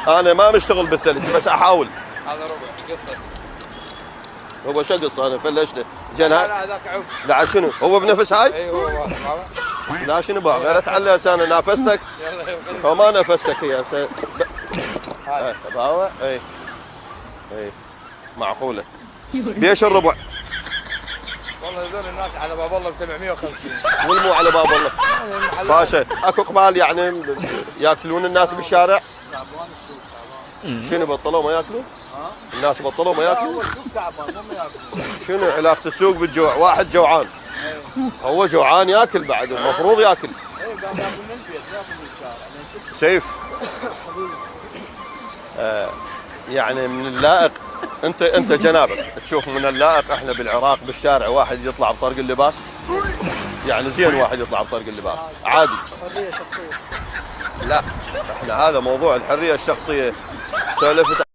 انا ما مشتغل بالثلج بس احاول. هذا ربع قصه. هو شو قصه انا فلشته زين. لا هذاك عوف. لا شنو هو بنفس هاي؟ اي هو لا شنو بقى غير تعلق انا نافستك فما نفستك هي هاي تباوع. اي معقوله. بيش الربع؟ والله هذول الناس على باب الله ب 750 والمو على باب الله باشا. اكو قبال يعني ياكلون الناس بالشارع. تعبان السوق. شنو بطلوا ما ياكلون؟ الناس بطلوا ما ياكلون؟ هو السوق تعبان مو ياكلون. شنو علاقة السوق بالجوع؟ واحد جوعان هو جوعان ياكل بعد المفروض ياكل. اي قام ياكل من البيت ياكل من الشارع. سيف يعني من اللائق انت جنابك تشوف من اللائق احنا بالعراق بالشارع واحد يطلع بطرق اللباس. يعني زين واحد يطلع بطرق اللباس عادي. حريه شخصيه. لا احنا هذا موضوع الحريه الشخصيه سولفت